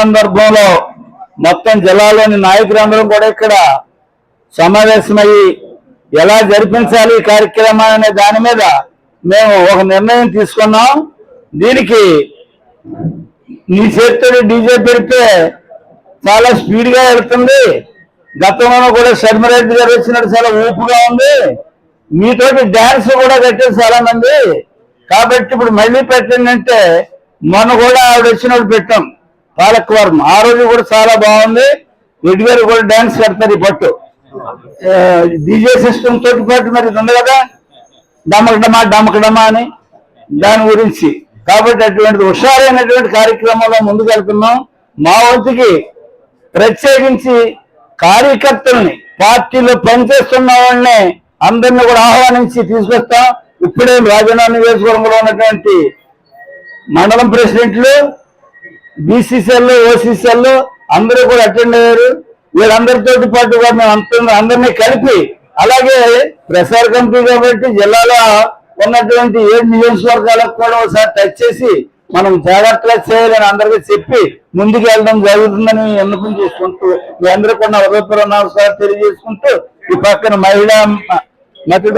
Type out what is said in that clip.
సందర్భంలో మొత్తం జిల్లాలోని నాయకులందరం కూడా ఇక్కడ సమావేశమయ్యి ఎలా జరిపించాలి ఈ కార్యక్రమాన్ని అనే దాని మీద మేము ఒక నిర్ణయం తీసుకున్నాం. దీనికి నీ చేతితో డీజే పెడితే చాలా స్పీడ్ గా వెళ్తుంది. గతంలో కూడా శర్మరెడ్డి గారు వచ్చినట్టు చాలా ఊపుగా ఉంది. మీతోటి డాన్స్ కూడా కట్టేది చాలా మంది. కాబట్టి ఇప్పుడు మళ్ళీ పెట్టండి అంటే మొన్న కూడా ఆవిడ వచ్చినప్పుడు పెట్టాం పాలకవర్మ. ఆ రోజు కూడా చాలా బాగుంది. రెడ్డి గారు కూడా డాన్స్ కడతారు ఈ పట్టు డీజే సిస్టమ్ తోటి పాటు మరి ఉంది కదా డమకడమా అని దాని గురించి. కాబట్టి అటువంటి హుషారైనటువంటి కార్యక్రమంలో ముందుకు వెళ్తున్నాం. మా వంతుకి ప్రత్యేకించి కార్యకర్తల్ని పార్టీలో పనిచేస్తున్న వాళ్ళని అందరినీ కూడా ఆహ్వానించి తీసుకొస్తాం. ఇప్పుడే రాజధాని నియోజకవర్గంలో ఉన్నటువంటి మండలం ప్రెసిడెంట్లు, బీసీసీఎల్, ఓసీసీఎల్ అందరూ కూడా అటెండ్ అయ్యారు. వీళ్ళందరితో పాటు అందరినీ కలిపి, అలాగే ప్రసార కమిటీ కాబట్టి జిల్లాలో ఉన్నటువంటి 7 నియోజకవర్గాలకు కూడా ఒకసారి టచ్ చేసి మనం జాగ్రత్తగా చేయాలని అందరికీ చెప్పి ముందుకు వెళ్ళడం జరుగుతుందని ఎన్నుకుని చేసుకుంటూ మీ అందరూ కూడా హృదయపూర్వక నమస్కారం తెలియజేసుకుంటూ ఈ పక్కన మహిళా మత